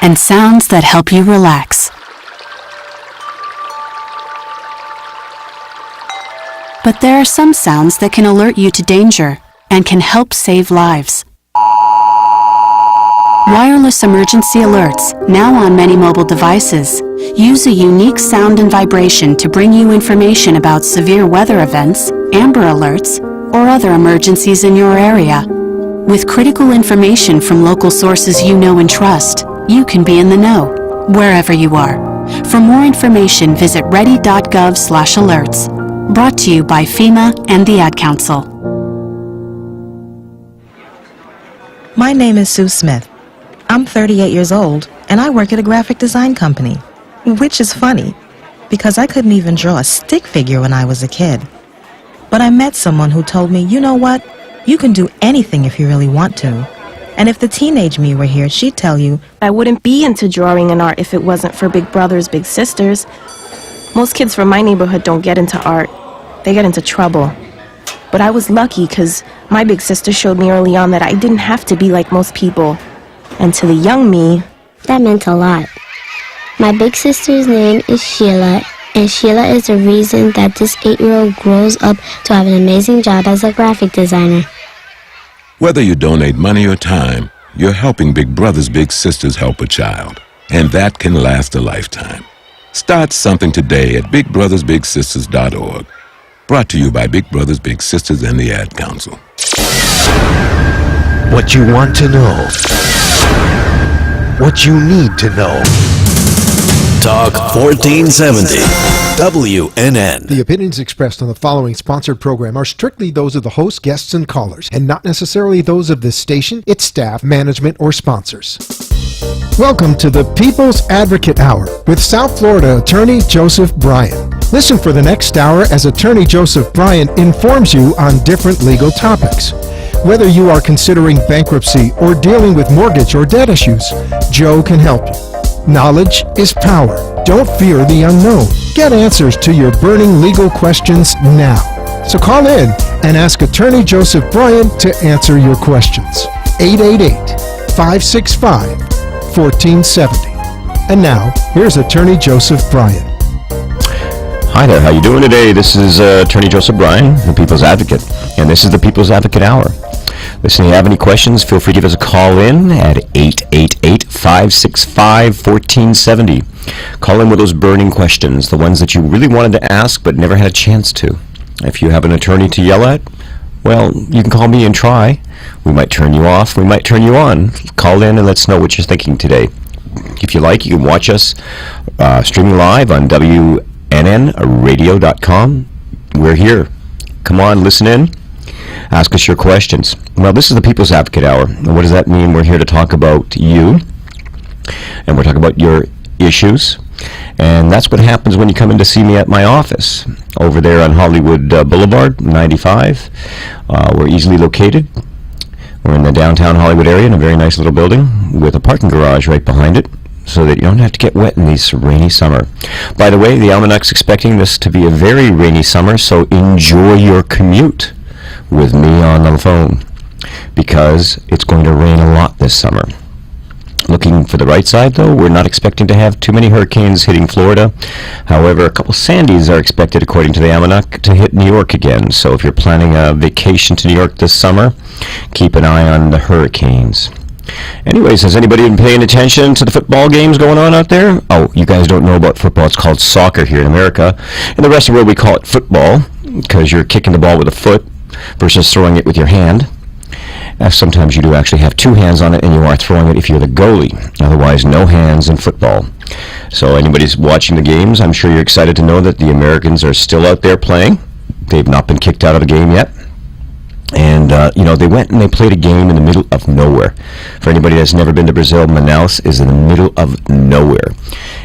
and sounds that help you relax. But there are some sounds that can alert you to danger and can help save lives. Wireless emergency alerts, now on many mobile devices, use a unique sound and vibration to bring you information about severe weather events, Amber Alerts, or other emergencies in your area. With critical information from local sources you know and trust, you can be in the know, wherever you are. For more information, visit ready.gov/alerts. Brought to you by FEMA and the Ad Council. My name is Sue Smith. I'm 38 years old, and I work at a graphic design company. Which is funny, because I couldn't even draw a stick figure when I was a kid. But I met someone who told me, you know what? You can do anything if you really want to. And if the teenage me were here, she'd tell you, I wouldn't be into drawing and art if it wasn't for big brothers, big sisters. Most kids from my neighborhood don't get into art. They get into trouble. But I was lucky because my big sister showed me early on that I didn't have to be like most people. And to the young me, that meant a lot. My big sister's name is Sheila, and Sheila is the reason that this 8-year-old grows up to have an amazing job as a graphic designer. Whether you donate money or time, you're helping Big Brothers Big Sisters help a child. And that can last a lifetime. Start something today at bigbrothersbigsisters.org. Brought to you by Big Brothers Big Sisters and the Ad Council. What you want to know. What you need to know. Talk 1470. WNN. The opinions expressed on the following sponsored program are strictly those of the host, guests, and callers, and not necessarily those of this station, its staff, management, or sponsors. Welcome to the People's Advocate Hour with South Florida Attorney Joseph Bryan. Listen for the next hour as Attorney Joseph Bryan informs you on different legal topics. Whether you are considering bankruptcy or dealing with mortgage or debt issues, Joe can help you. Knowledge is power. Don't fear the unknown. Get answers to your burning legal questions now. So call in and ask Attorney Joseph Bryan to answer your questions. 888-565-1470. And now, here's Attorney Joseph Bryan. Hi there, how you doing today? This is Attorney Joseph Bryan, the People's Advocate, and this is the People's Advocate Hour. Listen, if you have any questions, feel free to give us a call in at 888-565-1470. Call in with those burning questions, the ones that you really wanted to ask but never had a chance to. If you have an attorney to yell at, well, you can call me and try. We might turn you off, we might turn you on. Call in and let us know what you're thinking today. If you like, you can watch us streaming live on WNNradio.com. We're here. Come on, listen in. Ask us your questions. Well, this is the People's Advocate Hour. And what does that mean? We're here to talk about you, and we're talking about your issues. And that's what happens when you come in to see me at my office over there on Hollywood Boulevard, 95. We're easily located. We're in the downtown Hollywood area in a very nice little building with a parking garage right behind it, so that you don't have to get wet in this rainy summer. By the way, the Almanac's expecting this to be a very rainy summer, so enjoy your commute with me on the phone, because it's going to rain a lot this summer. Looking for the right side, though, we're not expecting to have too many hurricanes hitting Florida. However, a couple Sandys are expected, according to the Almanac, to hit New York again. So if you're planning a vacation to New York this summer, keep an eye on the hurricanes. Anyways, has anybody been paying attention to the football games going on out there? Oh, you guys don't know about football. It's called soccer here in America. In the rest of the world, we call it football, because you're kicking the ball with a foot versus throwing it with your hand. Sometimes you do actually have two hands on it, and you are throwing it if you're the goalie. Otherwise, no hands in football. So anybody's watching the games, I'm sure you're excited to know that the Americans are still out there playing. They've not been kicked out of the game yet. And, they went and they played a game in the middle of nowhere. For anybody that's never been to Brazil, Manaus is in the middle of nowhere.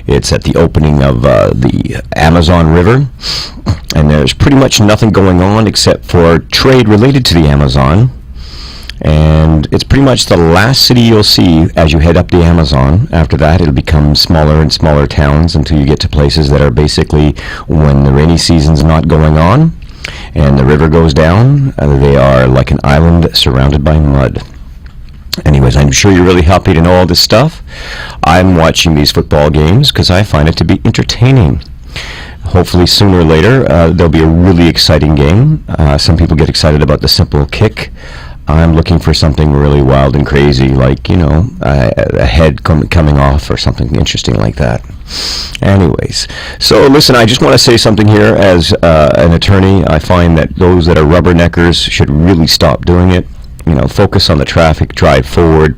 It's at the opening of the Amazon River, and there's pretty much nothing going on except for trade related to the Amazon. And it's pretty much the last city you'll see as you head up the Amazon. After that, it'll become smaller and smaller towns until you get to places that are basically, when the rainy season's not going on and the river goes down, they are like an island surrounded by mud. Anyways, I'm sure you're really happy to know all this stuff. I'm watching these football games because I find it to be entertaining. Hopefully sooner or later there'll be a really exciting game. Some people get excited about the simple kick. I'm looking for something really wild and crazy, like, a head coming off or something interesting like that. Anyways, so listen, I just want to say something here. As an attorney, I find that those that are rubberneckers should really stop doing it. Focus on the traffic, drive forward.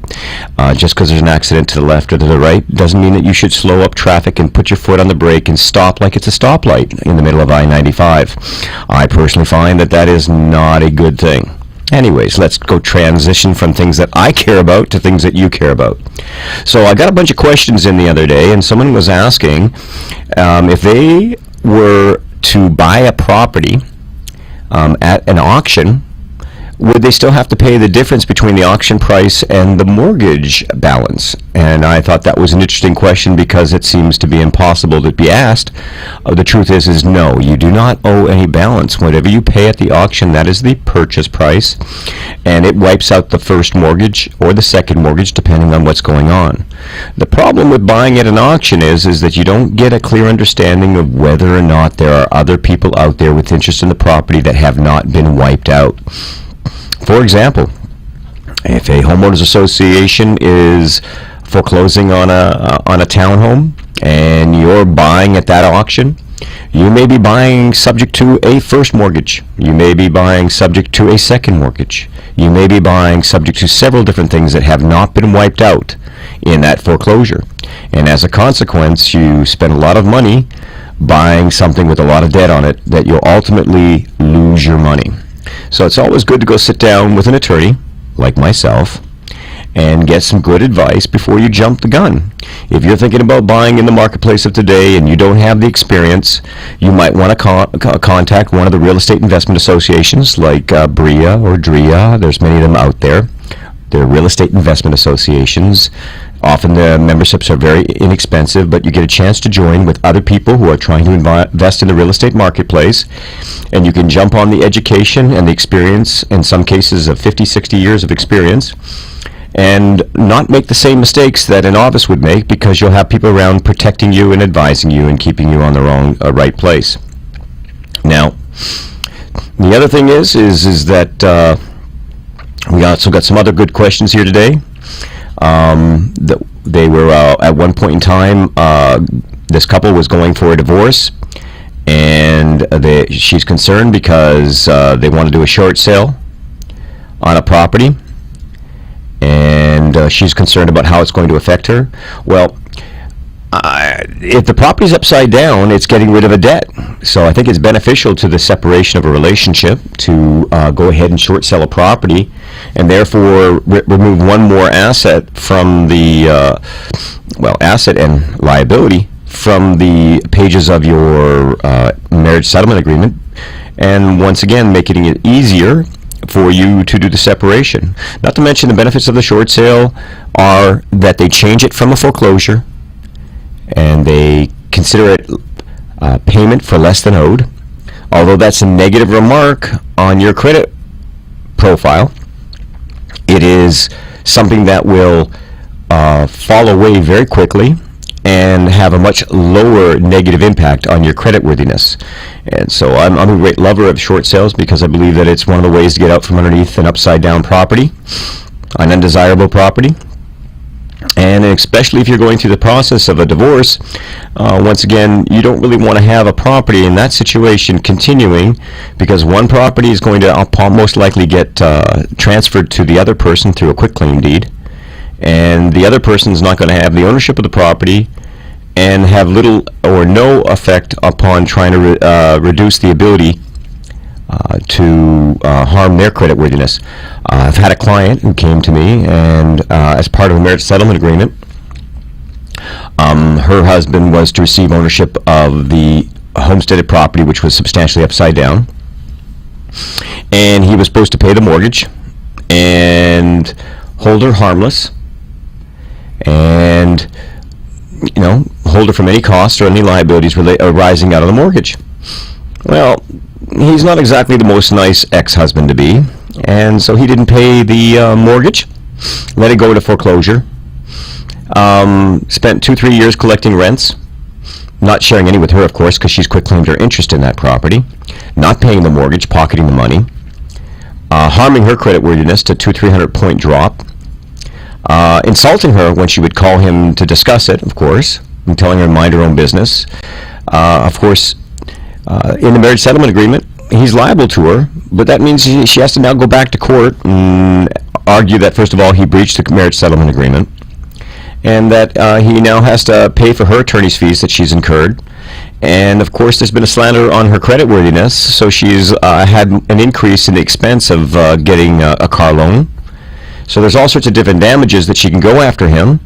Just because there's an accident to the left or to the right doesn't mean that you should slow up traffic and put your foot on the brake and stop like it's a stoplight in the middle of I-95. I personally find that that is not a good thing. Anyways, let's go transition from things that I care about to things that you care about. So I got a bunch of questions in the other day, and someone was asking if they were to buy a property at an auction, would they still have to pay the difference between the auction price and the mortgage balance? And I thought that was an interesting question because it seems to be impossible to be asked. The truth is no, you do not owe any balance. Whatever you pay at the auction, that is the purchase price, and it wipes out the first mortgage or the second mortgage depending on what's going on. The problem with buying at an auction is that you don't get a clear understanding of whether or not there are other people out there with interest in the property that have not been wiped out. For example, if a homeowners association is foreclosing on a townhome and you're buying at that auction, you may be buying subject to a first mortgage. You may be buying subject to a second mortgage. You may be buying subject to several different things that have not been wiped out in that foreclosure. And as a consequence, you spend a lot of money buying something with a lot of debt on it that you'll ultimately lose your money. So it's always good to go sit down with an attorney, like myself, and get some good advice before you jump the gun. If you're thinking about buying in the marketplace of today and you don't have the experience, you might want to contact one of the real estate investment associations like BRIA or DRIA. There's many of them out there. They're real estate investment associations. Often the memberships are very inexpensive, but you get a chance to join with other people who are trying to invest in the real estate marketplace, and you can jump on the education and the experience, in some cases of 50, 60 years of experience, and not make the same mistakes that a novice would make, because you'll have people around protecting you and advising you and keeping you on the right place. Now, the other thing is that we also got some other good questions here today. They were at one point in time, this couple was going for a divorce, and she's concerned because they want to do a short sale on a property, and she's concerned about how it's going to affect her. Well, if the property's upside down, it's getting rid of a debt. So I think it's beneficial to the separation of a relationship to go ahead and short sell a property, and therefore remove one more asset from the asset and liability from the pages of your marriage settlement agreement, and once again making it easier for you to do the separation. Not to mention the benefits of the short sale are that they change it from a foreclosure, and they consider it payment for less than owed. Although that's a negative remark on your credit profile, it is something that will fall away very quickly and have a much lower negative impact on your creditworthiness. And so I'm a great lover of short sales because I believe that it's one of the ways to get out from underneath an upside down property, an undesirable property. And especially if you're going through the process of a divorce, once again, you don't really want to have a property in that situation continuing, because one property is going to most likely get transferred to the other person through a quitclaim deed, and the other person is not going to have the ownership of the property and have little or no effect upon trying to reduce the ability to harm their creditworthiness. I've had a client who came to me, and as part of a marriage settlement agreement, her husband was to receive ownership of the homesteaded property, which was substantially upside down, and he was supposed to pay the mortgage and hold her harmless, and hold her from any costs or any liabilities arising out of the mortgage. Well, he's not exactly the most nice ex-husband to be, and so he didn't pay the mortgage, let it go into foreclosure, spent 2-3 years collecting rents, not sharing any with her, of course, because she's quitclaimed her interest in that property, not paying the mortgage, pocketing the money, harming her creditworthiness to 200-300 point drop, insulting her when she would call him to discuss it, of course, and telling her to mind her own business. Of course, in the marriage settlement agreement, he's liable to her, but that means she has to now go back to court and argue that, first of all, he breached the marriage settlement agreement, and that he now has to pay for her attorney's fees that she's incurred. And, of course, there's been a slander on her creditworthiness, so she's had an increase in the expense of getting a car loan. So there's all sorts of different damages that she can go after him.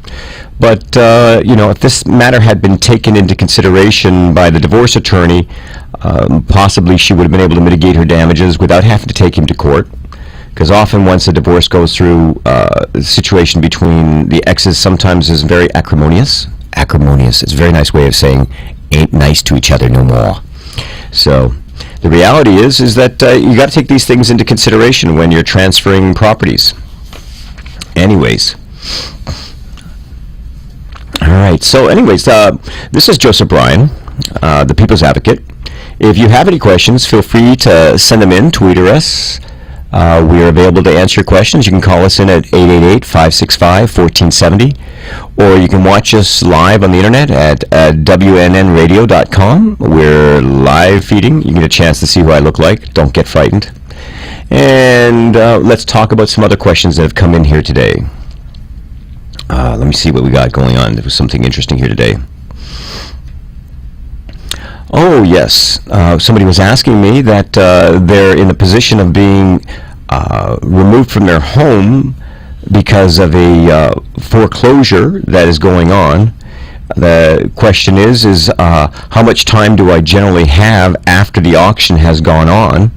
But, if this matter had been taken into consideration by the divorce attorney, possibly she would have been able to mitigate her damages without having to take him to court. Because often once a divorce goes through, the situation between the exes sometimes is very acrimonious. Acrimonious, it's a very nice way of saying ain't nice to each other no more. So the reality is that you got to take these things into consideration when you're transferring properties. Anyways. All right. So anyways, this is Joseph Bryan, the People's Advocate. If you have any questions, feel free to send them in, Twitter us. We are available to answer your questions. You can call us in at 888-565-1470, or you can watch us live on the internet at WNNradio.com. We're live feeding. You get a chance to see who I look like. Don't get frightened. And let's talk about some other questions that have come in here today. Let me see what we got going on. There was something interesting here today. Oh, yes. Somebody was asking me that they're in the position of being removed from their home because of a foreclosure that is going on. The question is how much time do I generally have after the auction has gone on?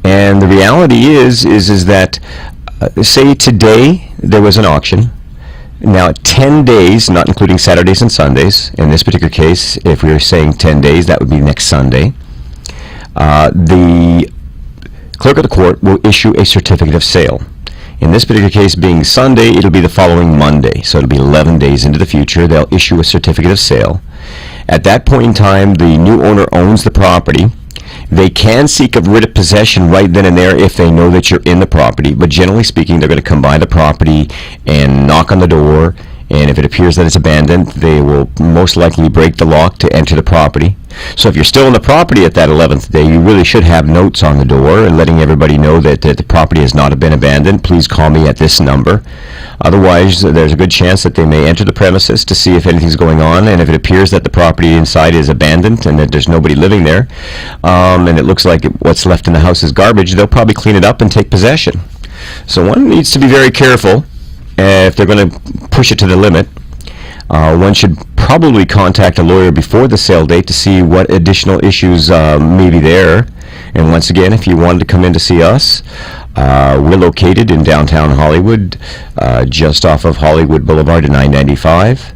And the reality is that, say today there was an auction. Now, 10 days, not including Saturdays and Sundays, in this particular case, if we were saying 10 days, that would be next Sunday, the clerk of the court will issue a certificate of sale. In this particular case, being Sunday, it'll be the following Monday, so it'll be 11 days into the future. They'll issue a certificate of sale. At that point in time, the new owner owns the property. They can seek a writ of possession right then and there if they know that you're in the property, but generally speaking, they're going to come by the property and knock on the door, and if it appears that it's abandoned, they will most likely break the lock to enter the property. So if you're still in the property at that 11th day, you really should have notes on the door and letting everybody know that the property has not been abandoned. Please call me at this number. Otherwise, there's a good chance that they may enter the premises to see if anything's going on, and if it appears that the property inside is abandoned and that there's nobody living there, and it looks like what's left in the house is garbage, they'll probably clean it up and take possession. So one needs to be very careful if they're going to push it to the limit. One should probably contact a lawyer before the sale date to see what additional issues may be there. And once again, if you wanted to come in to see us, we're located in downtown Hollywood, just off of Hollywood Boulevard at 995.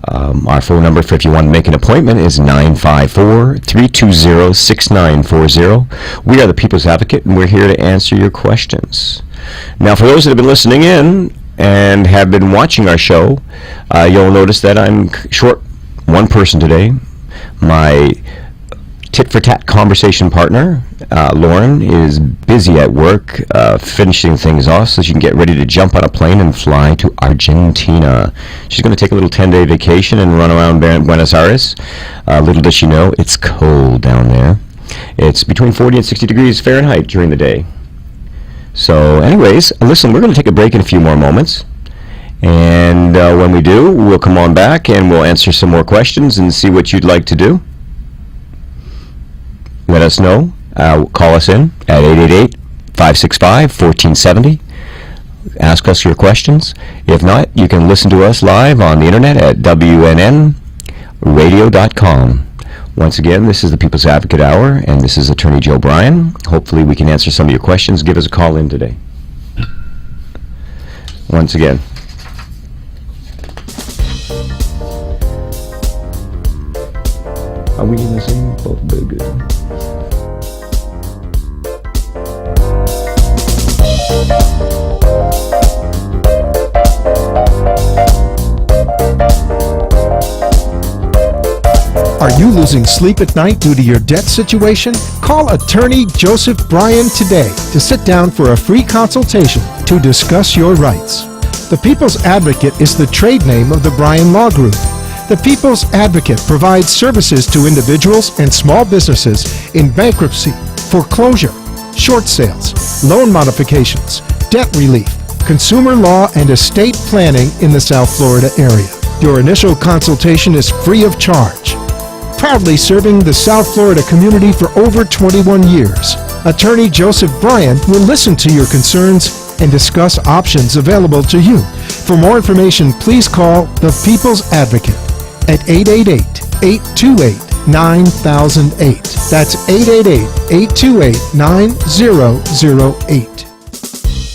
Our phone number for if you want to make an appointment is 954-320-6940. We are the People's Advocate, and we're here to answer your questions. Now, for those that have been listening in and have been watching our show, you'll notice that I'm short one person today. My tit-for-tat conversation partner, Lauren, is busy at work finishing things off so she can get ready to jump on a plane and fly to Argentina. She's going to take a little 10-day vacation and run around Buenos Aires. Little does she know, it's cold down there. It's between 40 and 60 degrees Fahrenheit during the day. So anyways, listen, we're going to take a break in a few more moments. And when we do, we'll come on back and we'll answer some more questions and see what you'd like to do. Let us know. Call us in at 888-565-1470. Ask us your questions. If not, you can listen to us live on the internet at WNNradio.com. Once again, this is the People's Advocate Hour, and this is Attorney Joe Bryan. Hopefully we can answer some of your questions. Give us a call in today. Once again. Are we in the same boat? Very good. Are you losing sleep at night due to your debt situation? Call attorney Joseph Bryan today to sit down for a free consultation to discuss your rights. The People's Advocate is the trade name of the Bryan Law Group. The People's Advocate provides services to individuals and small businesses in bankruptcy, foreclosure, short sales, loan modifications, debt relief, consumer law, and estate planning in the South Florida area. Your initial consultation is free of charge. Proudly serving the South Florida community for over 21 years, Attorney Joseph Bryan will listen to your concerns and discuss options available to you. For more information, please call the People's Advocate at 888-828-9008. That's 888-828-9008.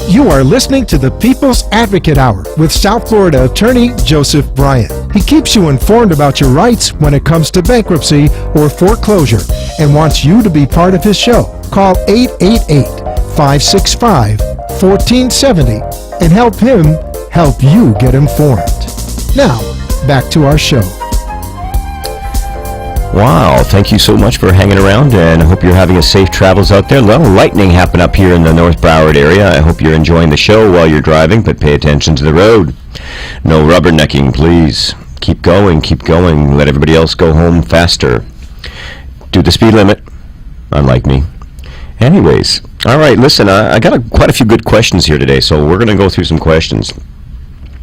You are listening to the People's Advocate Hour with South Florida Attorney Joseph Bryan. He keeps you informed about your rights when it comes to bankruptcy or foreclosure and wants you to be part of his show. Call 888-565-1470 and help him help you get informed. Now, back to our show. Wow, thank you so much for hanging around, and I hope you're having a safe travels out there. A little lightning happened up here in the North Broward area. I hope you're enjoying the show while you're driving, but pay attention to the road. No rubbernecking, please. Keep going, let everybody else go home faster. Do the speed limit, unlike me. Anyways, all right, listen, I got quite a few good questions here today, so we're going to go through some questions.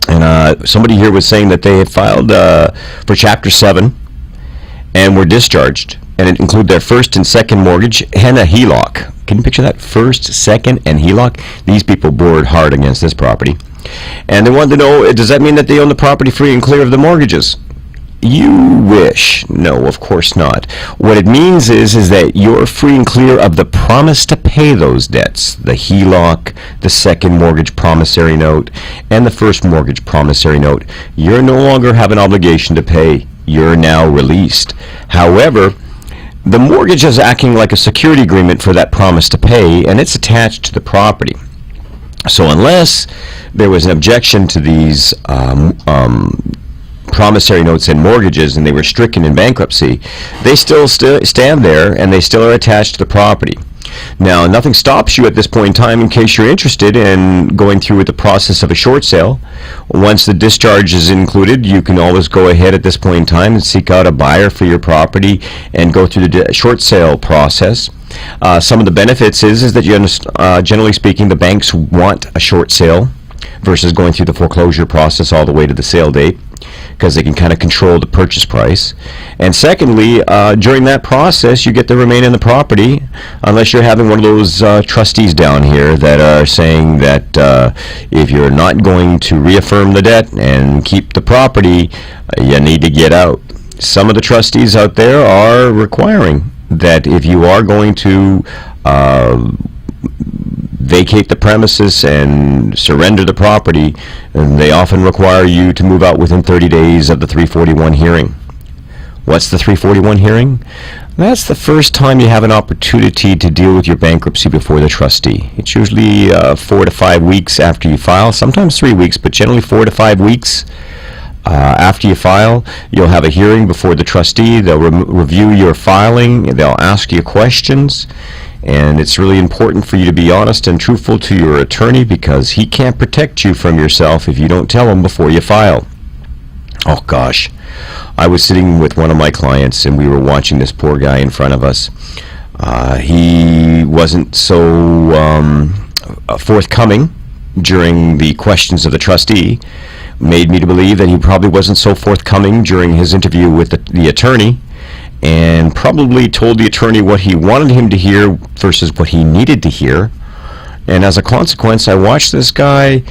And somebody here was saying that they had filed for Chapter 7, and were discharged, and it included their first and second mortgage and a HELOC. Can you picture that? First, second, and HELOC? These people bored hard against this property. And they wanted to know, does that mean that they own the property free and clear of the mortgages? You wish. No, of course not. What it means is that you're free and clear of the promise to pay those debts. The HELOC, the second mortgage promissory note, and the first mortgage promissory note. You no longer have an obligation to pay. You're now released. However, the mortgage is acting like a security agreement for that promise to pay, and it's attached to the property. So unless there was an objection to these promissory notes and mortgages, and they were stricken in bankruptcy, they still stand there, and they still are attached to the property. Now, nothing stops you at this point in time in case you're interested in going through with the process of a short sale. Once the discharge is included, you can always go ahead at this point in time and seek out a buyer for your property and go through the short sale process. Some of the benefits is that you generally speaking, the banks want a short sale versus going through the foreclosure process all the way to the sale date, because they can kind of control the purchase price. And secondly, during that process, you get to remain in the property unless you're having one of those trustees down here that are saying that if you're not going to reaffirm the debt and keep the property, you need to get out. Some of the trustees out there are requiring that if you are going to vacate the premises and surrender the property, and they often require you to move out within 30 days of the 341 hearing. What's the 341 hearing? That's the first time you have an opportunity to deal with your bankruptcy before the trustee. It's usually 4 to 5 weeks after you file, sometimes 3 weeks, but generally 4 to 5 weeks after you file. You'll have a hearing before the trustee. They'll review your filing. They'll ask you questions. And it's really important for you to be honest and truthful to your attorney, because he can't protect you from yourself if you don't tell him before you file. Oh gosh, I was sitting with one of my clients and we were watching this poor guy in front of us. He wasn't so forthcoming during the questions of the trustee. Made me to believe that he probably wasn't so forthcoming during his interview with the attorney, and probably told the attorney what he wanted him to hear versus what he needed to hear. And as a consequence, I watched this guy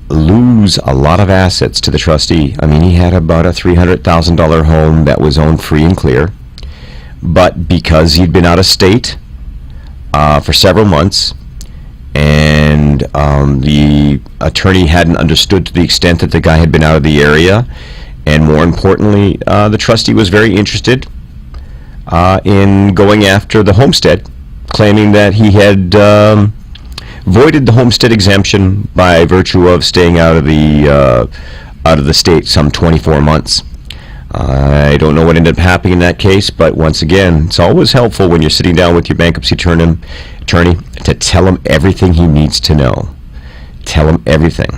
lose a lot of assets to the trustee. I mean, he had about a $300,000 home that was owned free and clear, but because he'd been out of state for several months, and the attorney hadn't understood to the extent that the guy had been out of the area, and more importantly, the trustee was very interested in going after the homestead, claiming that he had voided the homestead exemption by virtue of staying out of the state some 24 months. I don't know what ended up happening in that case, but once again, it's always helpful when you're sitting down with your bankruptcy attorney to tell him everything he needs to know. Tell him everything.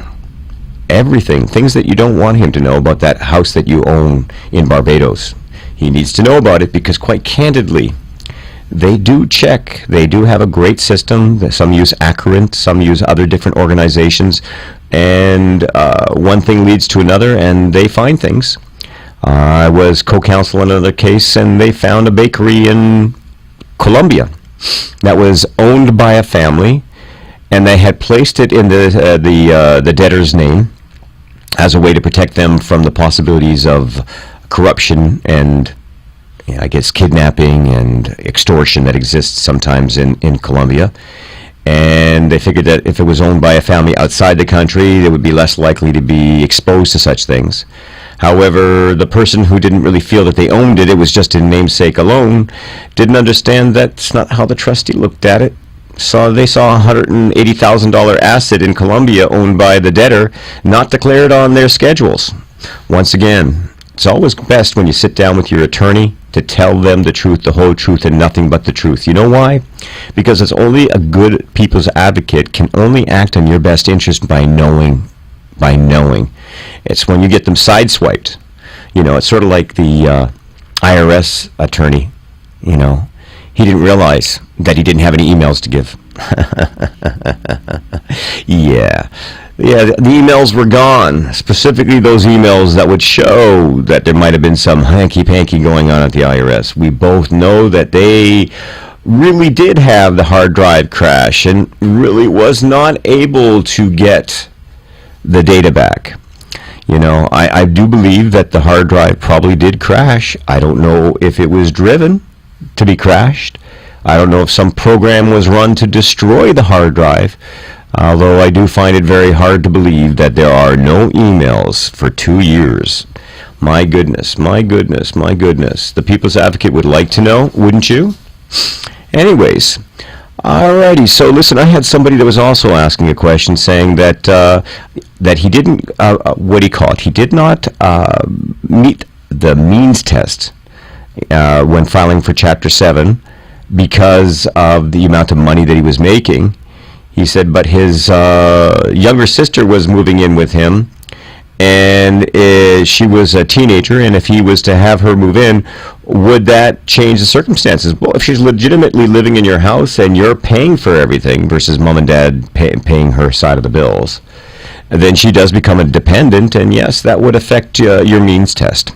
Everything. Things that you don't want him to know about that house that you own in Barbados. He needs to know about it because, quite candidly, they do check. They do have a great system. Some use Accurant, some use other different organizations, and one thing leads to another, and they find things. I was co-counsel in another case, and they found a bakery in Colombia that was owned by a family, and they had placed it in the debtor's name as a way to protect them from the possibilities of corruption and, I guess, kidnapping and extortion that exists sometimes in Colombia. And they figured that if it was owned by a family outside the country, they would be less likely to be exposed to such things. However, the person who didn't really feel that they owned it, it was just in namesake alone, didn't understand that's not how the trustee looked at it. So they saw a $180,000 asset in Colombia owned by the debtor, not declared on their schedules. Once again, it's always best when you sit down with your attorney to tell them the truth, the whole truth, and nothing but the truth. You know why? Because it's only a good people's advocate can only act in your best interest by knowing. It's when you get them sideswiped. It's sort of like the IRS attorney. He didn't realize that he didn't have any emails to give. Yeah, the emails were gone. Specifically those emails that would show that there might have been some hanky-panky going on at the IRS. We both know that they really did have the hard drive crash and really was not able to get the data back. I do believe that the hard drive probably did crash. I don't know if it was driven to be crashed. I don't know if some program was run to destroy the hard drive, although I do find it very hard to believe that there are no emails for 2 years. My goodness. The People's Advocate would like to know, wouldn't you? Anyways, alrighty, so listen, I had somebody that was also asking a question saying that that he didn't, he did not meet the means test when filing for Chapter 7 because of the amount of money that he was making. He said, but his younger sister was moving in with him, and she was a teenager, and if he was to have her move in, would that change the circumstances? Well, if she's legitimately living in your house and you're paying for everything versus mom and dad paying her side of the bills, then she does become a dependent, and yes, that would affect your means test.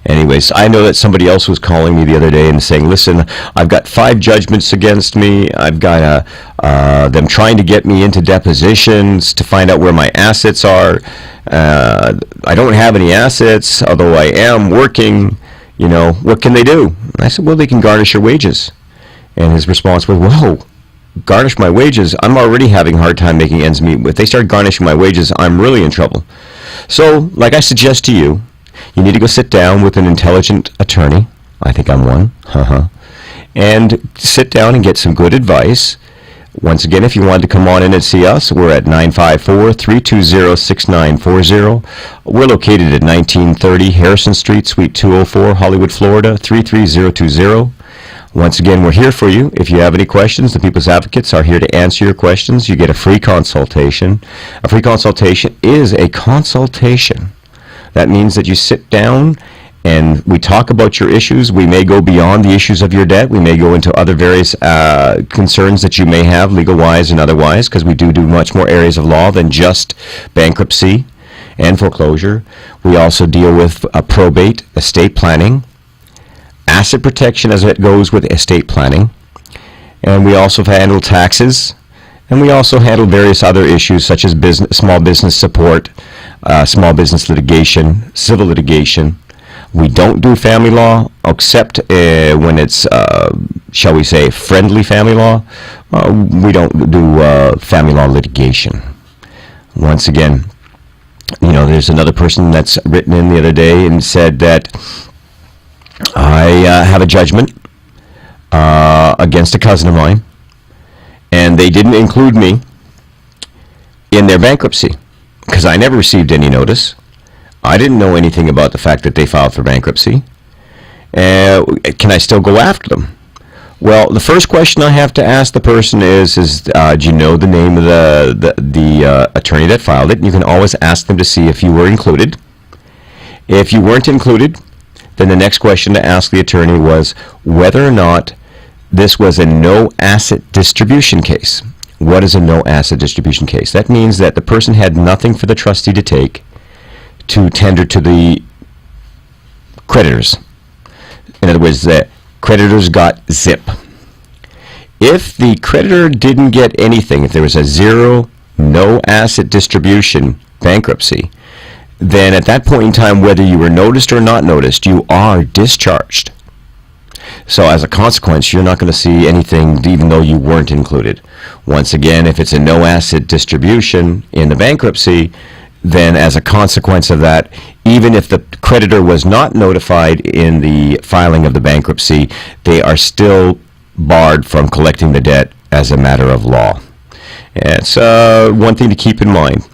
Anyways, I know that somebody else was calling me the other day and saying, listen, I've got 5 judgments against me. I've got them trying to get me into depositions to find out where my assets are. I don't have any assets, although I am working. What can they do? And I said, well, they can garnish your wages. And his response was, whoa, garnish my wages? I'm already having a hard time making ends meet. If they start garnishing my wages, I'm really in trouble. So, like I suggest to you, you need to go sit down with an intelligent attorney. I think I'm one. And sit down and get some good advice. Once again, if you wanted to come on in and see us, we're at 954-320-6940. We're located at 1930 Harrison Street, Suite 204, Hollywood, Florida, 33020. Once again, we're here for you. If you have any questions, the People's Advocates are here to answer your questions. You get a free consultation. A free consultation is a consultation. That means that you sit down and we talk about your issues. We may go beyond the issues of your debt. We may go into other various concerns that you may have, legal-wise and otherwise, because we do much more areas of law than just bankruptcy and foreclosure. We also deal with probate, estate planning, asset protection as it goes with estate planning, and we also handle taxes, and we also handle various other issues such as small business support, small business litigation, civil litigation. We don't do family law, except when it's, shall we say, friendly family law. We don't do family law litigation. Once again, there's another person that's written in the other day and said that I have a judgment against a cousin of mine, and they didn't include me in their bankruptcy because I never received any notice. I didn't know anything about the fact that they filed for bankruptcy. Can I still go after them? Well, the first question I have to ask the person is do you know the name of the attorney that filed it? You can always ask them to see if you were included. If you weren't included, then the next question to ask the attorney was whether or not this was a no-asset distribution case. What is a no-asset distribution case? That means that the person had nothing for the trustee to take to tender to the creditors. In other words, the creditors got zip. If the creditor didn't get anything, if there was a zero, no asset distribution bankruptcy, then at that point in time, whether you were noticed or not noticed, you are discharged. So as a consequence, you're not going to see anything even though you weren't included. Once again, if it's a no asset distribution in the bankruptcy, then as a consequence of that, even if the creditor was not notified in the filing of the bankruptcy, they are still barred from collecting the debt as a matter of law. It's one thing to keep in mind.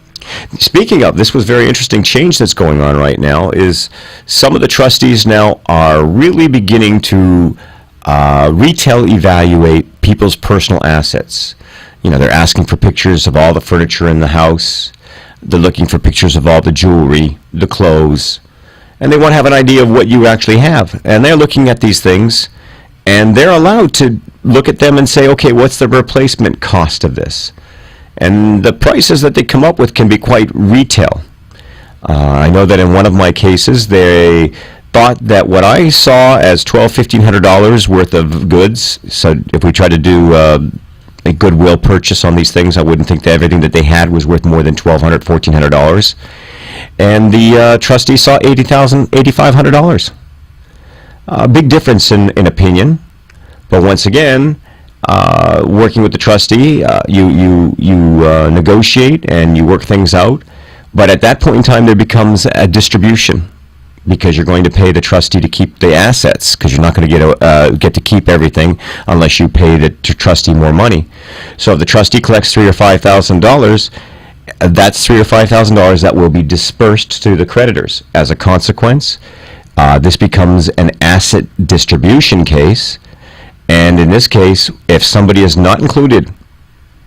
Speaking of, this was very interesting change that's going on right now, is some of the trustees now are really beginning to retail evaluate people's personal assets. You know, they're asking for pictures of all the furniture in the house. They're looking for pictures of all the jewelry, the clothes, and they want to have an idea of what you actually have. And they're looking at these things, and they're allowed to look at them and say, okay, what's the replacement cost of this? And the prices that they come up with can be quite retail. I know that in one of my cases, they thought that what I saw as $1,200-$1,500 worth of goods, so if we try to do a goodwill purchase on these things, I wouldn't think that everything that they had was worth more than $1,200, $1,400. And the trustee saw $8,500. A big difference in opinion. But once again, working with the trustee, you negotiate and you work things out. But at that point in time, there becomes a distribution, because you're going to pay the trustee to keep the assets, because you're not going to get to keep everything unless you pay the trustee more money. So if the trustee collects $3,000 or $5,000, that's $3,000 or $5,000 that will be dispersed to the creditors. As a consequence, this becomes an asset distribution case, and in this case, if somebody is not included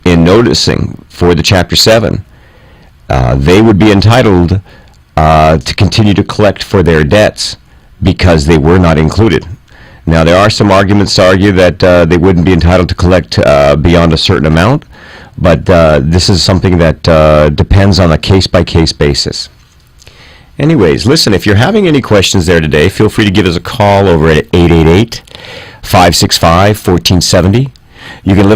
in noticing for the Chapter 7, they would be entitled to continue to collect for their debts because they were not included. Now, there are some arguments to argue that they wouldn't be entitled to collect beyond a certain amount, but this is something that depends on a case-by-case basis. Anyways, listen, if you're having any questions there today, feel free to give us a call over at 888-565-1470. You can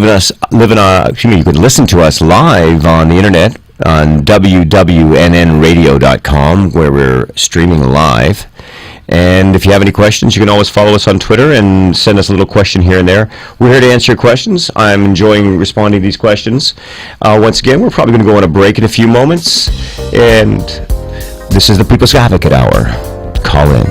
you can listen to us live on the internet on WWNNradio.com, where we're streaming live. And if you have any questions, you can always follow us on Twitter and send us a little question here and there. We're here to answer your questions. I'm enjoying responding to these questions. Once again, we're probably going to go on a break in a few moments. And this is the People's Advocate Hour. Call in.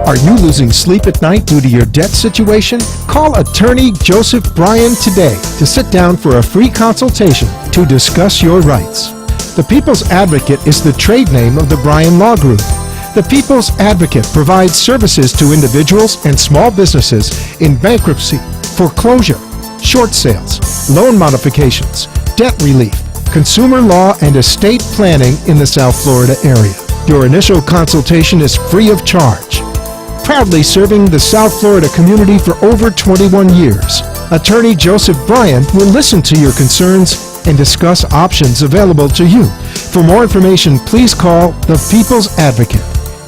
Are you losing sleep at night due to your debt situation? Call attorney Joseph Bryan today to sit down for a free consultation to discuss your rights. The People's Advocate is the trade name of the Bryan Law Group. The People's Advocate provides services to individuals and small businesses in bankruptcy, foreclosure, short sales, loan modifications, debt relief, consumer law, and estate planning in the South Florida area. Your initial consultation is free of charge. Proudly serving the South Florida community for over 21 years, Attorney Joseph Bryan will listen to your concerns and discuss options available to you. For more information, please call the People's Advocate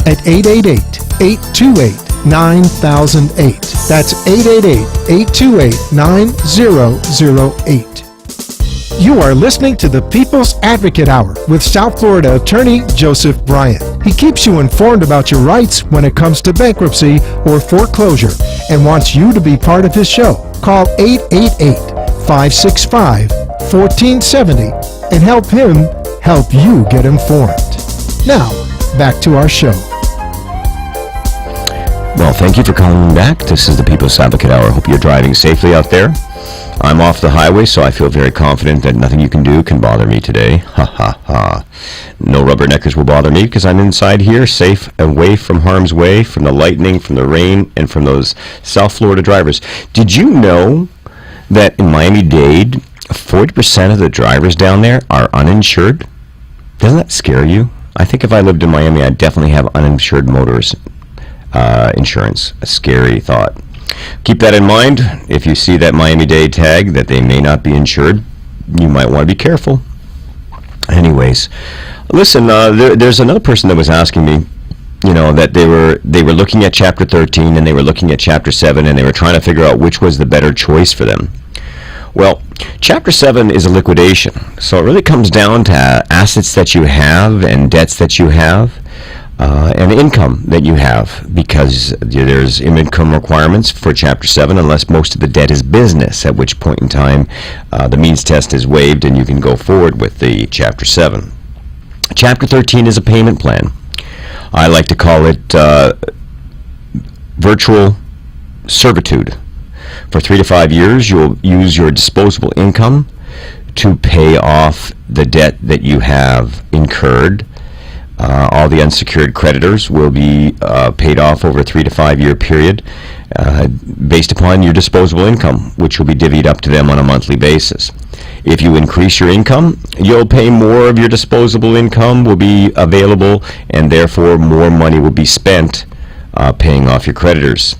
at 888-828-9008. That's 888-828-9008. You are listening to the People's Advocate Hour with South Florida Attorney Joseph Bryan. He keeps you informed about your rights when it comes to bankruptcy or foreclosure and wants you to be part of his show. Call 888-565-1470 and help him help you get informed. Now, back to our show. Well, thank you for calling me back. This is the People's Advocate Hour. Hope you're driving safely out there. I'm off the highway, so I feel very confident that nothing you can do can bother me today. Ha ha ha. No rubberneckers will bother me because I'm inside here, safe, away from harm's way, from the lightning, from the rain, and from those South Florida drivers. Did you know that in Miami-Dade, 40% of the drivers down there are uninsured? Doesn't that scare you? I think if I lived in Miami, I'd definitely have uninsured motorist insurance. A scary thought. Keep that in mind. If you see that Miami-Dade tag that they may not be insured, you might want to be careful. Anyways, listen, there's another person that was asking me, that they were looking at Chapter 13 and they were looking at Chapter 7 and they were trying to figure out which was the better choice for them. Well, Chapter 7 is a liquidation, so it really comes down to assets that you have and debts that you have. And income that you have, because there's income requirements for Chapter 7 unless most of the debt is business, at which point in time the means test is waived and you can go forward with the Chapter 7. Chapter 13 is a payment plan. I like to call it virtual servitude. For 3 to 5 years, you'll use your disposable income to pay off the debt that you have incurred. All the unsecured creditors will be paid off over a 3 to 5 year period based upon your disposable income, which will be divvied up to them on a monthly basis. If you increase your income, you'll pay more of your disposable income will be available, and therefore more money will be spent paying off your creditors.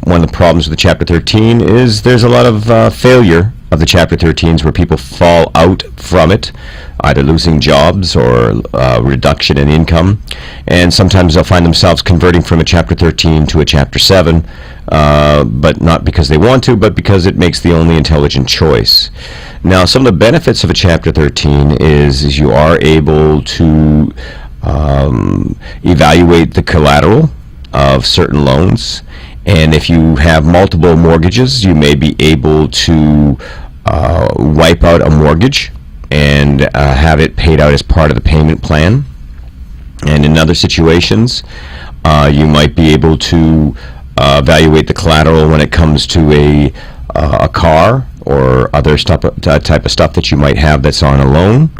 One of the problems with the Chapter 13 is there's a lot of failure of the Chapter 13s where people fall out from it, either losing jobs or reduction in income, and sometimes they'll find themselves converting from a Chapter 13 to a Chapter 7, but not because they want to, but because it makes the only intelligent choice. Now, some of the benefits of a Chapter 13 is you are able to evaluate the collateral of certain loans, and if you have multiple mortgages, you may be able to wipe out a mortgage and have it paid out as part of the payment plan. And in other situations, you might be able to evaluate the collateral when it comes to a car or other type of stuff that you might have that's on a loan,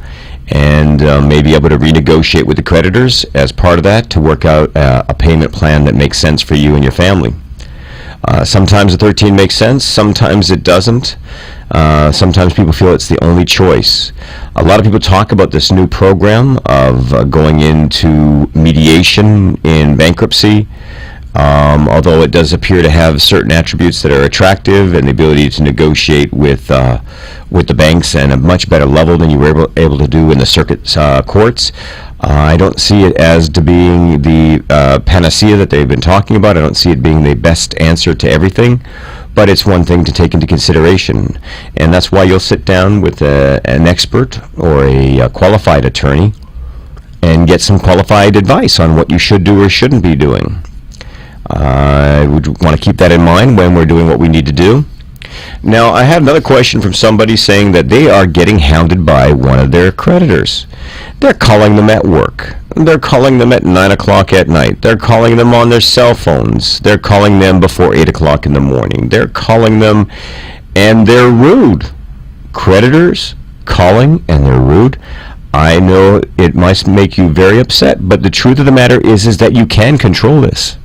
and may be able to renegotiate with the creditors as part of that to work out a payment plan that makes sense for you and your family. Sometimes the 13 makes sense, sometimes it doesn't. Sometimes people feel it's the only choice. A lot of people talk about this new program of going into mediation in bankruptcy, although it does appear to have certain attributes that are attractive and the ability to negotiate with the banks at a much better level than you were able to do in the circuit courts. I don't see it as to being the panacea that they've been talking about. I don't see it being the best answer to everything, but it's one thing to take into consideration, and that's why you'll sit down with an expert or a qualified attorney and get some qualified advice on what you should do or shouldn't be doing. I would want to keep that in mind when we're doing what we need to do. Now, I had another question from somebody saying that they are getting hounded by one of their creditors. They're calling them at work. They're calling them at 9 o'clock at night. They're calling them on their cell phones. They're calling them before 8 o'clock in the morning. They're calling them, and they're rude. Creditors calling, and they're rude. I know it must make you very upset, but the truth of the matter is that you can control this.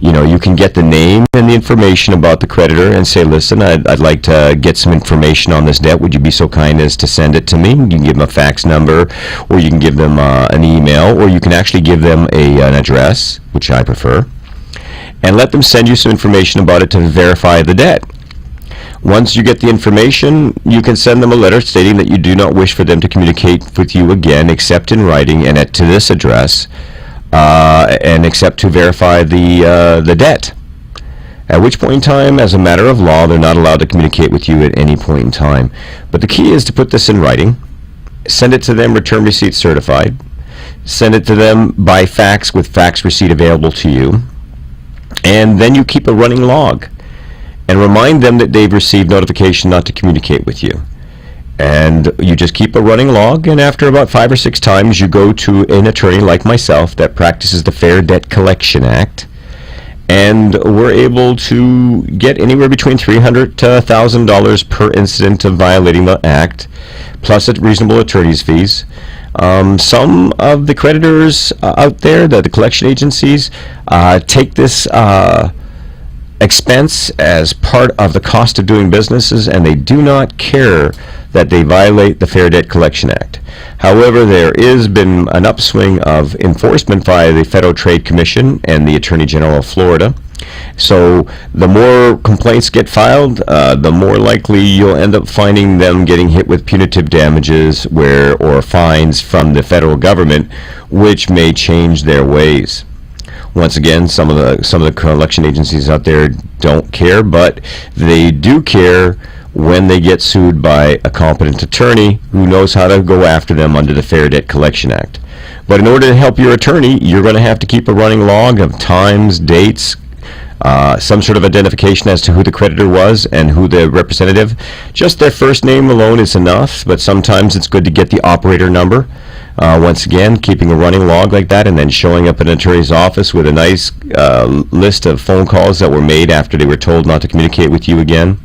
You can get the name and the information about the creditor and say, listen, I'd like to get some information on this debt. Would you be so kind as to send it to me? You can give them a fax number, or you can give them an email, or you can actually give them an address, which I prefer, and let them send you some information about it to verify the debt. Once you get the information, you can send them a letter stating that you do not wish for them to communicate with you again except in writing and to this address, and except to verify the debt. At which point in time, as a matter of law, they're not allowed to communicate with you at any point in time. But the key is to put this in writing, send it to them return receipt certified, send it to them by fax with fax receipt available to you, and then you keep a running log and remind them that they've received notification not to communicate with you. And you just keep a running log, and after about 5 or 6 times you go to an attorney like myself that practices the Fair Debt Collection Act, and we're able to get anywhere between $300 to $1,000 per incident of violating the act, plus reasonable attorney's fees. Some of the creditors out there, the collection agencies, take this expense as part of the cost of doing businesses, and they do not care that they violate the Fair Debt Collection Act. However, there has been an upswing of enforcement by the Federal Trade Commission and the Attorney General of Florida. So the more complaints get filed, the more likely you'll end up finding them getting hit with punitive damages or fines from the federal government, which may change their ways. Once again, some of the collection agencies out there don't care, but they do care when they get sued by a competent attorney who knows how to go after them under the Fair Debt Collection Act. But in order to help your attorney, you're going to have to keep a running log of times, dates, some sort of identification as to who the creditor was and who the representative. Just their first name alone is enough, but sometimes it's good to get the operator number. Once again, keeping a running log like that and then showing up at an attorney's office with a nice list of phone calls that were made after they were told not to communicate with you again.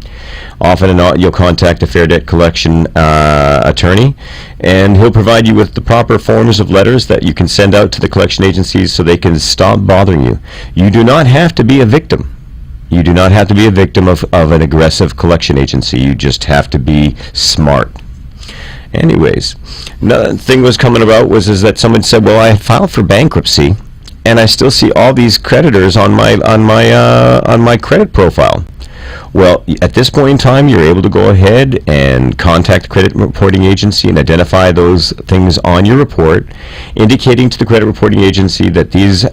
Often you'll contact a fair debt collection attorney, and he'll provide you with the proper forms of letters that you can send out to the collection agencies so they can stop bothering you. You do not have to be a victim. You do not have to be a victim of an aggressive collection agency. You just have to be smart. Anyways, another thing was coming about is that someone said, well, I filed for bankruptcy and I still see all these creditors on my credit profile. Well, at this point in time, you're able to go ahead and contact the credit reporting agency and identify those things on your report, indicating to the credit reporting agency that these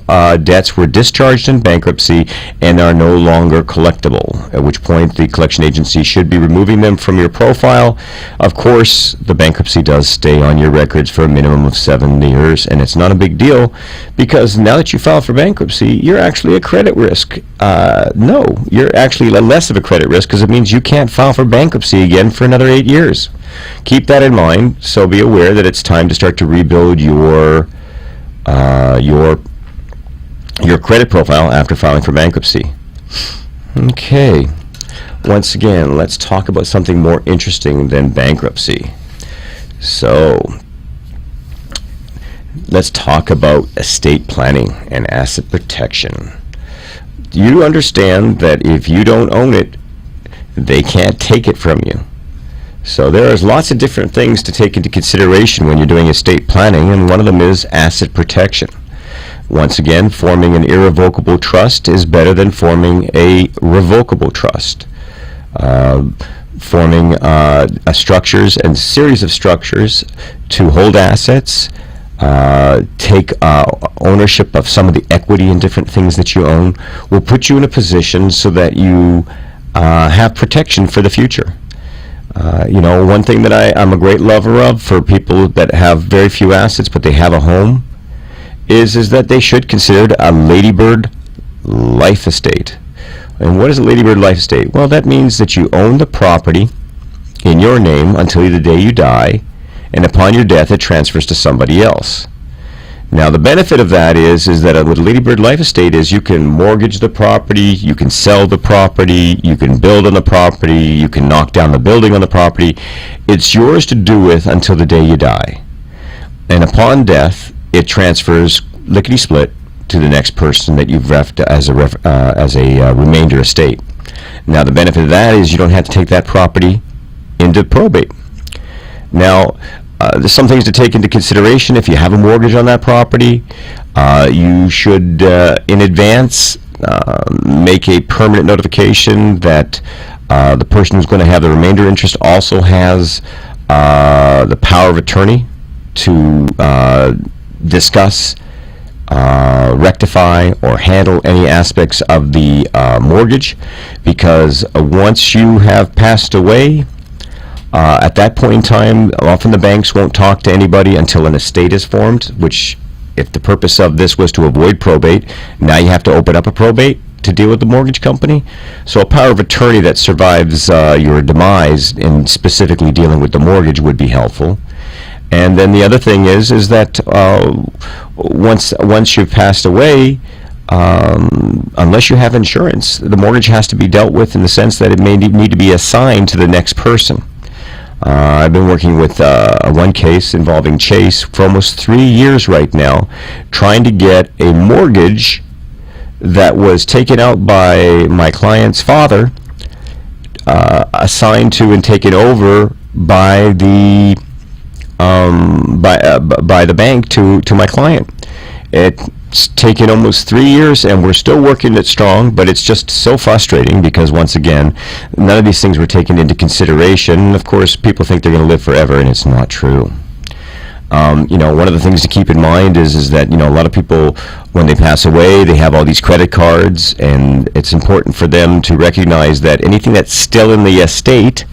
debts were discharged in bankruptcy and are no longer collectible, at which point the collection agency should be removing them from your profile. Of course, the bankruptcy does stay on your records for a minimum of 7 years, and it's not a big deal because now that you filed for bankruptcy, you're actually a credit risk. No, you're actually less of a credit risk because it means you can't file for bankruptcy again for another 8 years. Keep that in mind, so be aware that it's time to start to rebuild your credit profile after filing for bankruptcy. Okay, once again, let's talk about something more interesting than bankruptcy. So, let's talk about estate planning and asset protection. You understand that if you don't own it, they can't take it from you. So there is lots of different things to take into consideration when you're doing estate planning, and one of them is asset protection. Once again, forming an irrevocable trust is better than forming a revocable trust. Forming structures and series of structures to hold assets, take ownership of some of the equity in different things that you own, will put you in a position so that you have protection for the future. One thing that I'm a great lover of for people that have very few assets but they have a home is that they should consider a Ladybird life estate. And what is a Ladybird life estate? Well, that means that you own the property in your name until the day you die, and upon your death it transfers to somebody else. Now the benefit of that is that with a Ladybird life estate is you can mortgage the property, you can sell the property, you can build on the property, you can knock down the building on the property. It's yours to do with until the day you die. And upon death, it transfers lickety-split to the next person that you've left as a remainder estate. Now the benefit of that is you don't have to take that property into probate. Now, there's some things to take into consideration. If you have a mortgage on that property, you should, in advance, make a permanent notification that the person who's going to have the remainder interest also has the power of attorney to discuss, rectify, or handle any aspects of the mortgage, because once you have passed away, at that point in time, often the banks won't talk to anybody until an estate is formed, which, if the purpose of this was to avoid probate, now you have to open up a probate to deal with the mortgage company. So a power of attorney that survives your demise in specifically dealing with the mortgage would be helpful. And then the other thing is that once you've passed away, unless you have insurance, the mortgage has to be dealt with in the sense that it may need to be assigned to the next person. I've been working with one case involving Chase for almost 3 years right now, trying to get a mortgage that was taken out by my client's father, assigned to and taken over by the by the bank to my client. It's taken almost 3 years, and we're still working it strong, but it's just so frustrating because, once again, none of these things were taken into consideration. And of course, people think they're going to live forever, and it's not true. One of the things to keep in mind is that, a lot of people, when they pass away, they have all these credit cards, and it's important for them to recognize that anything that's still in the estate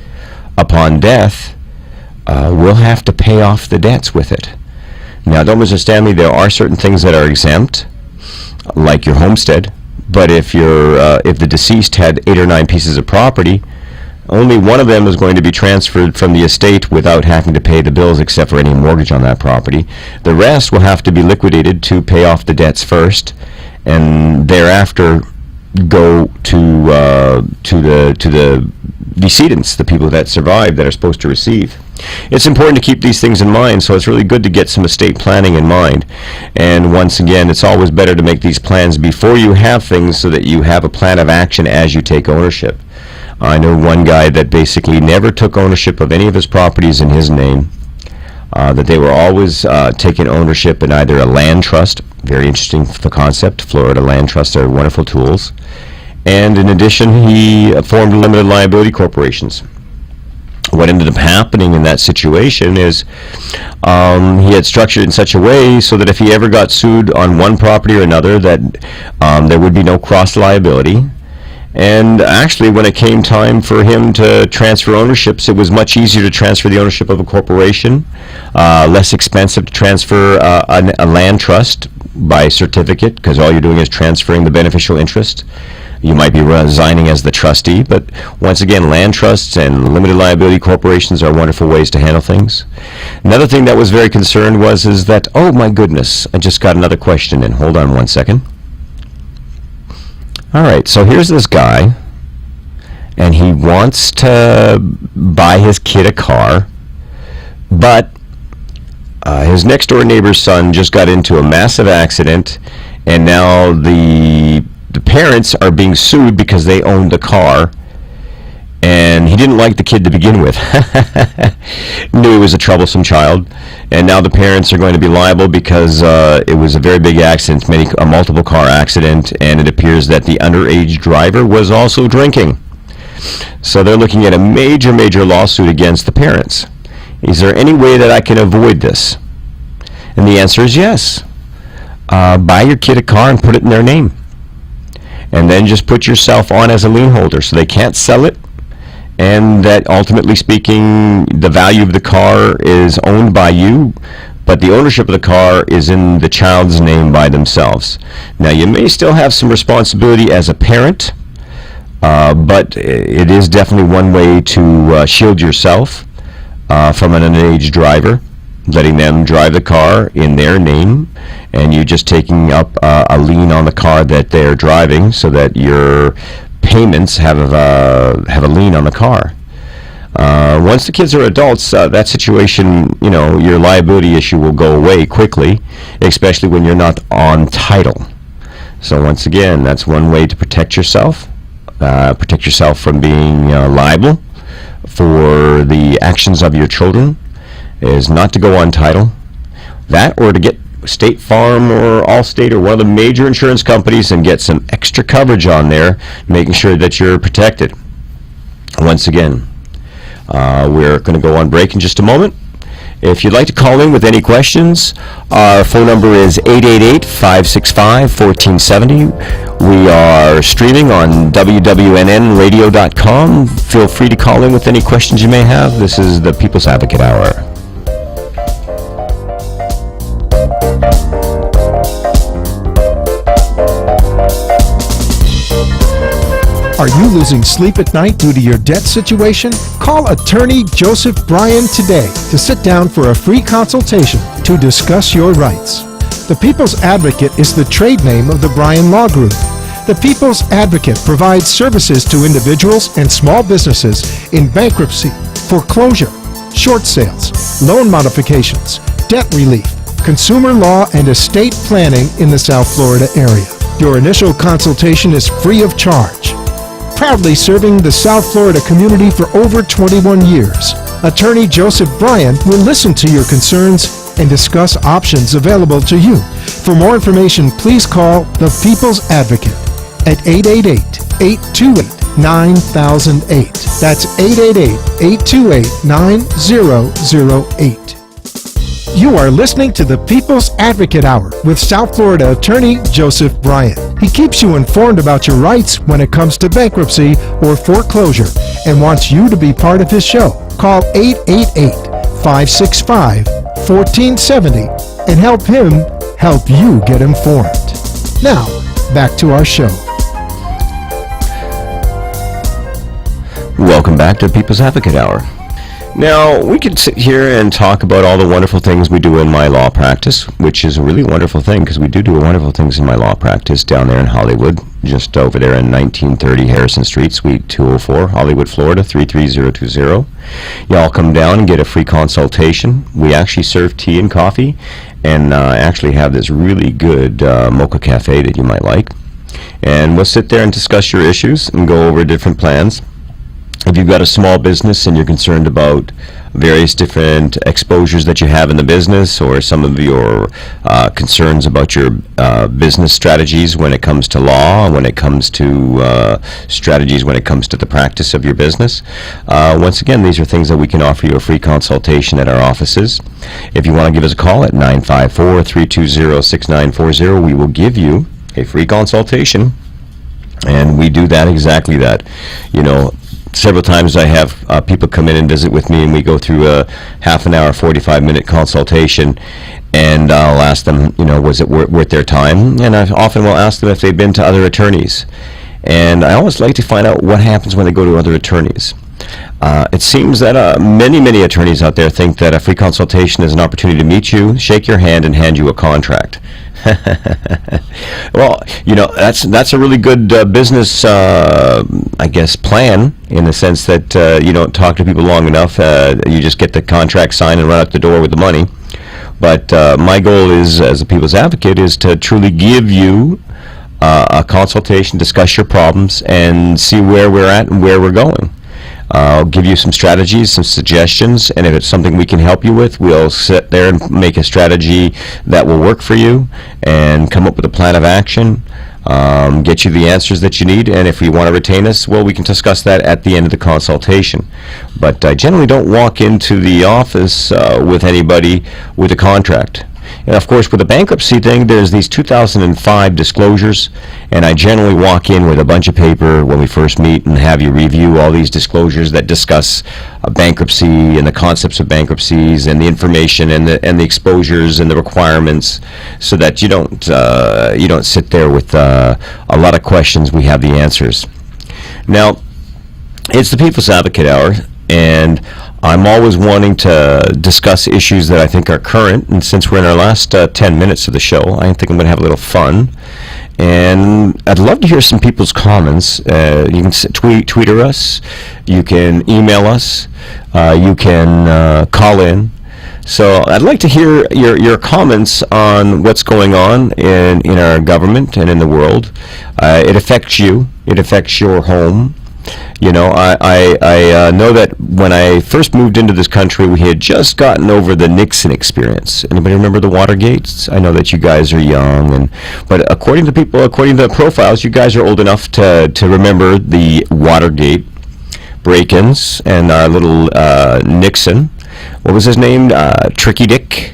upon death will have to pay off the debts with it. Now, don't misunderstand me, there are certain things that are exempt, like your homestead, but if the deceased had 8 or 9 pieces of property, only one of them is going to be transferred from the estate without having to pay the bills except for any mortgage on that property. The rest will have to be liquidated to pay off the debts first, and thereafter go to the decedents, the people that survived that are supposed to receive. It's important to keep these things in mind, so it's really good to get some estate planning in mind. And once again, it's always better to make these plans before you have things so that you have a plan of action as you take ownership. I know one guy that basically never took ownership of any of his properties in his name, that they were always taking ownership in either a land trust, very interesting the concept, Florida land trusts are wonderful tools, and in addition he formed limited liability corporations. What ended up happening in that situation is he had structured it in such a way so that if he ever got sued on one property or another, that there would be no cross liability. And actually, when it came time for him to transfer ownerships, it was much easier to transfer the ownership of a corporation, less expensive to transfer a land trust by certificate, because all you're doing is transferring the beneficial interest. You might be resigning as the trustee, but once again, land trusts and limited liability corporations are wonderful ways to handle things. Another thing that was very concerned is that, oh my goodness, I just got another question in. Hold on one second. All right, so here's this guy, and he wants to buy his kid a car, but his next door neighbor's son just got into a massive accident, and now the parents are being sued because they owned the car, and he didn't like the kid to begin with. Knew he was a troublesome child, and now the parents are going to be liable because it was a very big accident, a multiple car accident, and it appears that the underage driver was also drinking. So they're looking at a major lawsuit against the parents. Is there any way that I can avoid this? And the answer is yes. Buy your kid a car and put it in their name. And then just put yourself on as a lien holder so they can't sell it, and that ultimately speaking, the value of the car is owned by you, but the ownership of the car is in the child's name by themselves. Now, you may still have some responsibility as a parent, but it is definitely one way to shield yourself from an underage driver, letting them drive the car in their name, and you just taking up a lien on the car that they're driving so that your payments have a lien on the car. Once the kids are adults, that situation, your liability issue will go away quickly, especially when you're not on title. So once again, that's one way to protect yourself from being liable for the actions of your children, is not to go on title. That, or to get State Farm or Allstate or one of the major insurance companies and get some extra coverage on there, making sure that you're protected. Once again, we're going to go on break in just a moment. If you'd like to call in with any questions, our phone number is 888-565-1470. We are streaming on WWNNradio.com. Feel free to call in with any questions you may have. This is the People's Advocate Hour. Are you losing sleep at night due to your debt situation? Call attorney Joseph Bryan today to sit down for a free consultation to discuss your rights. The People's Advocate is the trade name of the Bryan Law Group. The People's Advocate provides services to individuals and small businesses in bankruptcy, foreclosure, short sales, loan modifications, debt relief, consumer law, and estate planning in the South Florida area. Your initial consultation is free of charge. Proudly serving the South Florida community for over 21 years, Attorney Joseph Bryan will listen to your concerns and discuss options available to you. For more information, please call the People's Advocate at 888-828-9008. That's 888-828-9008. You are listening to the People's Advocate Hour with South Florida Attorney Joseph Bryan. He keeps you informed about your rights when it comes to bankruptcy or foreclosure and wants you to be part of his show. Call 888-565-1470 and help him help you get informed. Now, back to our show. Welcome back to People's Advocate Hour. Now, we could sit here and talk about all the wonderful things we do in my law practice, which is a really wonderful thing because we do wonderful things in my law practice down there in Hollywood, just over there in 1930 Harrison Street, Suite 204, Hollywood, Florida, 33020. Y'all come down and get a free consultation. We actually serve tea and coffee and actually have this really good mocha cafe that you might like. And we'll sit there and discuss your issues and go over different plans. If you've got a small business and you're concerned about various different exposures that you have in the business or some of your concerns about your business strategies when it comes to law, when it comes to strategies when it comes to the practice of your business, once again, these are things that we can offer you a free consultation at our offices. If you want to give us a call at 954-320-6940, we will give you a free consultation, and we do that exactly that. You know, several times I have people come in and visit with me, and we go through a half an hour, 45-minute consultation, and I'll ask them, you know, was it worth their time? And I often will ask them if they've been to other attorneys. And I always like to find out what happens when they go to other attorneys. It seems that many attorneys out there think that a free consultation is an opportunity to meet you, shake your hand, and hand you a contract. Well, you know, that's a really good business, I guess, plan, in the sense that you don't talk to people long enough. You just get the contract signed and run out the door with the money. But my goal is, as a People's Advocate, is to truly give you a consultation, discuss your problems, and see where we're at and where we're going. I'll give you some strategies, some suggestions, and if it's something we can help you with, we'll sit there and make a strategy that will work for you and come up with a plan of action, get you the answers that you need, and if you want to retain us, well, we can discuss that at the end of the consultation. But I generally don't walk into the office with anybody with a contract. And of course, with the bankruptcy thing, there's these 2005 disclosures, and I generally walk in with a bunch of paper when we first meet and have you review all these disclosures that discuss bankruptcy and the concepts of bankruptcies and the information and the exposures and the requirements, so that you don't sit there with a lot of questions. We have the answers. Now, it's the People's Advocate Hour, and I'm always wanting to discuss issues that I think are current, and since we're in our last 10 minutes of the show, I think I'm going to have a little fun, and I'd love to hear some people's comments. You can tweet us, you can email us, you can call in. So I'd like to hear your comments on what's going on in our government and in the world. It affects you. It affects your home. You know, I know that when I first moved into this country, we had just gotten over the Nixon experience. Anybody remember the Watergates? I know that you guys are young, but according to the profiles, you guys are old enough to remember the Watergate break-ins and our little Nixon. What was his name? Tricky Dick?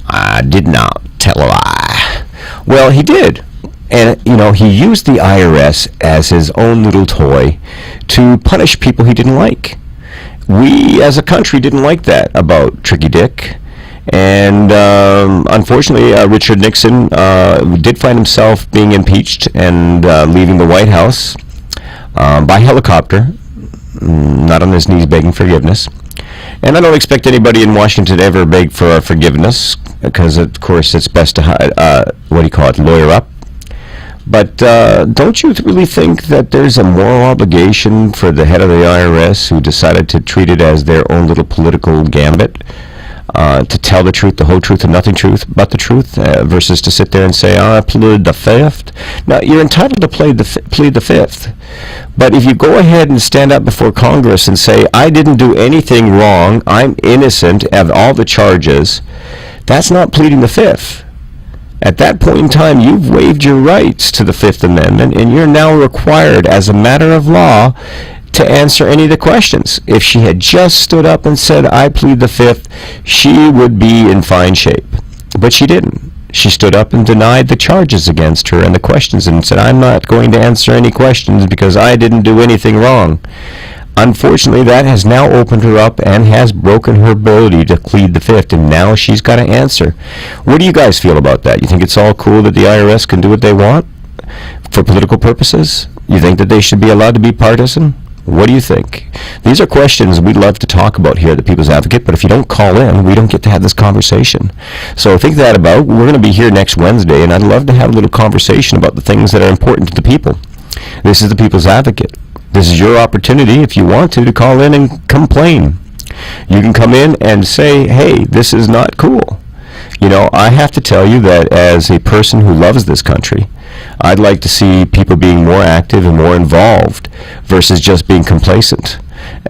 I did not tell a lie. Well, he did. And, you know, he used the IRS as his own little toy to punish people he didn't like. We, as a country, didn't like that about Tricky Dick. And unfortunately, Richard Nixon did find himself being impeached and leaving the White House by helicopter, not on his knees begging forgiveness. And I don't expect anybody in Washington to ever beg for our forgiveness, because of course it's best to lawyer up. But don't you really think that there's a moral obligation for the head of the IRS, who decided to treat it as their own little political gambit, to tell the truth, the whole truth, and nothing truth but the truth, versus to sit there and say, I plead the fifth? Now, you're entitled to plead the fifth. But if you go ahead and stand up before Congress and say, I didn't do anything wrong, I'm innocent of all the charges, that's not pleading the fifth. At that point in time, you've waived your rights to the Fifth Amendment, and you're now required, as a matter of law, to answer any of the questions. If she had just stood up and said, I plead the fifth, she would be in fine shape. But she didn't. She stood up and denied the charges against her and the questions, and said, I'm not going to answer any questions because I didn't do anything wrong. Unfortunately, that has now opened her up and has broken her ability to plead the fifth, and now she's got to answer. What do you guys feel about that? You think it's all cool that the IRS can do what they want for political purposes? You think that they should be allowed to be partisan? What do you think? These are questions we'd love to talk about here at the People's Advocate, but if you don't call in, we don't get to have this conversation. So think that about. We're going to be here next Wednesday, and I'd love to have a little conversation about the things that are important to the people. This is the People's Advocate. This is your opportunity, if you want to call in and complain. You can come in and say, hey, this is not cool. You know, I have to tell you that as a person who loves this country, I'd like to see people being more active and more involved versus just being complacent.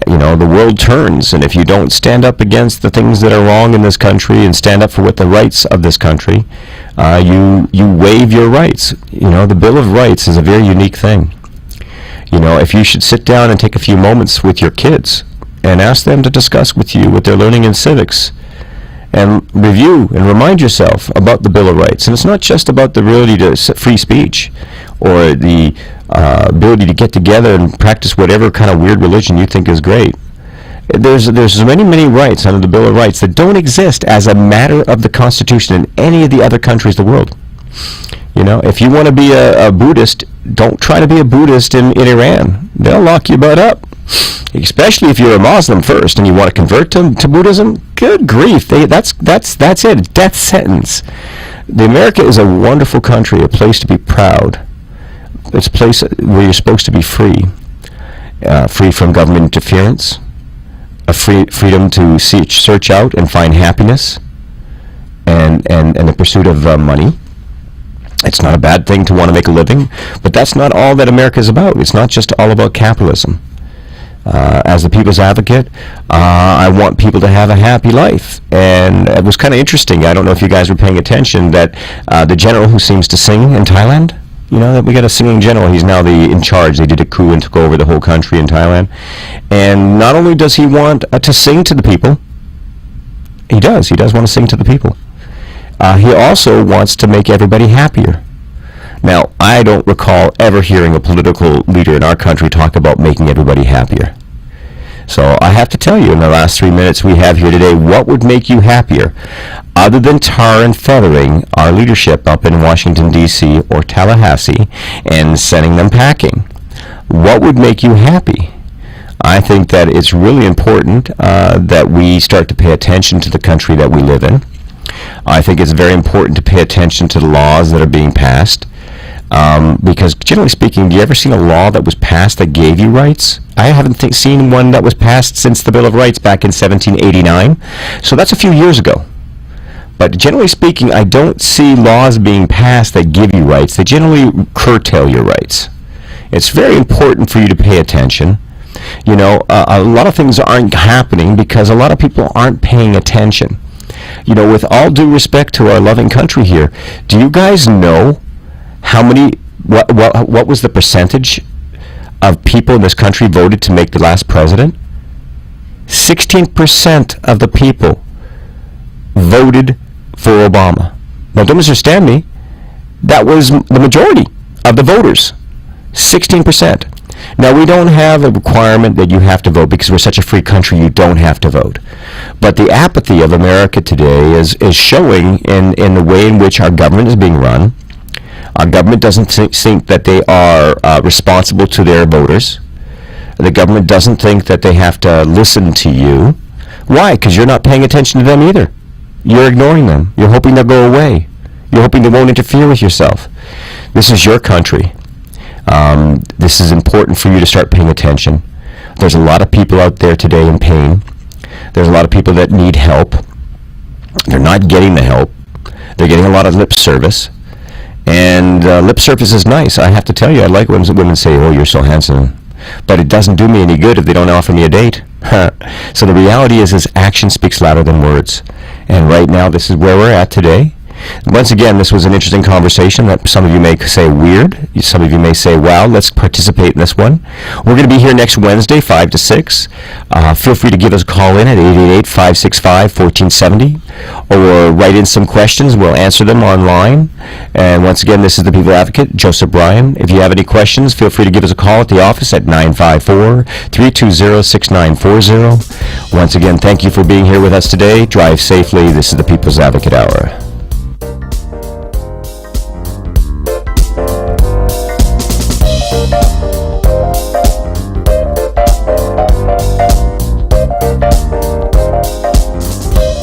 You know, the world turns, and if you don't stand up against the things that are wrong in this country and stand up for what the rights of this country, you waive your rights. You know, the Bill of Rights is a very unique thing. You know, if you should sit down and take a few moments with your kids and ask them to discuss with you what they're learning in civics, and review and remind yourself about the Bill of Rights. And it's not just about the ability to free speech or the ability to get together and practice whatever kind of weird religion you think is great. There's many rights under the Bill of Rights that don't exist as a matter of the Constitution in any of the other countries of the world. You know, if you want to be a Buddhist, don't try to be a Buddhist in Iran. They'll lock your butt up. Especially if you're a Muslim first and you want to convert to Buddhism. Good grief, that's it, death sentence. America is a wonderful country, a place to be proud. It's a place where you're supposed to be free. Free from government interference, freedom to search out and find happiness, and the pursuit of money. It's not a bad thing to want to make a living, but that's not all that America is about. It's not just all about capitalism. As the People's Advocate, I want people to have a happy life. And it was kind of interesting. I don't know if you guys were paying attention that the general who seems to sing in Thailand, you know, that we got a singing general. He's now in charge. They did a coup and took over the whole country in Thailand. And not only does he want to sing to the people, he does want to sing to the people. He also wants to make everybody happier. Now, I don't recall ever hearing a political leader in our country talk about making everybody happier. So I have to tell you, in the last 3 minutes we have here today, what would make you happier other than tar and feathering our leadership up in Washington, D.C. or Tallahassee and sending them packing? What would make you happy? I think that it's really important that we start to pay attention to the country that we live in. I think it's very important to pay attention to the laws that are being passed. Because generally speaking, do you ever see a law that was passed that gave you rights? I haven't seen one that was passed since the Bill of Rights back in 1789. So that's a few years ago. But generally speaking, I don't see laws being passed that give you rights. They generally curtail your rights. It's very important for you to pay attention. You know, a lot of things aren't happening because a lot of people aren't paying attention. You know, with all due respect to our loving country here, do you guys know what was the percentage of people in this country voted to make the last president? 16% of the people voted for Obama. Now, don't misunderstand me. That was the majority of the voters. 16%. Now, we don't have a requirement that you have to vote because we're such a free country, you don't have to vote. But the apathy of America today is showing in the way in which our government is being run. Our government doesn't think that they are responsible to their voters. The government doesn't think that they have to listen to you. Why? Because you're not paying attention to them either. You're ignoring them. You're hoping they'll go away. You're hoping they won't interfere with yourself. This is your country. This is important for you to start paying attention. There's a lot of people out there today in pain. There's a lot of people that need help. They're not getting the help. They're getting a lot of lip service. And lip service is nice. I have to tell you, I like when women say, oh, you're so handsome. But it doesn't do me any good if they don't offer me a date. So the reality is action speaks louder than words. And right now, this is where we're at today. Once again, this was an interesting conversation that some of you may say weird. Some of you may say, wow, let's participate in this one. We're going to be here next Wednesday, 5 to 6. Feel free to give us a call in at 888-565-1470 or write in some questions. We'll answer them online. And once again, this is the People Advocate, Joseph Bryan. If you have any questions, feel free to give us a call at the office at 954-320-6940. Once again, thank you for being here with us today. Drive safely. This is the People's Advocate Hour.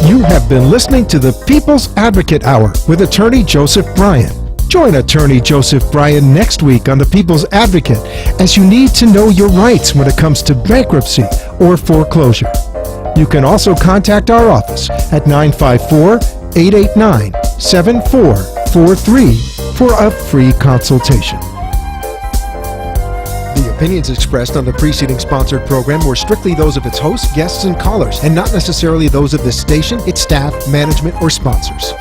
You have been listening to the People's Advocate Hour with Attorney Joseph Bryan. Join Attorney Joseph Bryan next week on the People's Advocate as you need to know your rights when it comes to bankruptcy or foreclosure. You can also contact our office at 954-889-7443 for a free consultation. The opinions expressed on the preceding sponsored program were strictly those of its hosts, guests, and callers, and not necessarily those of this station, its staff, management, or sponsors.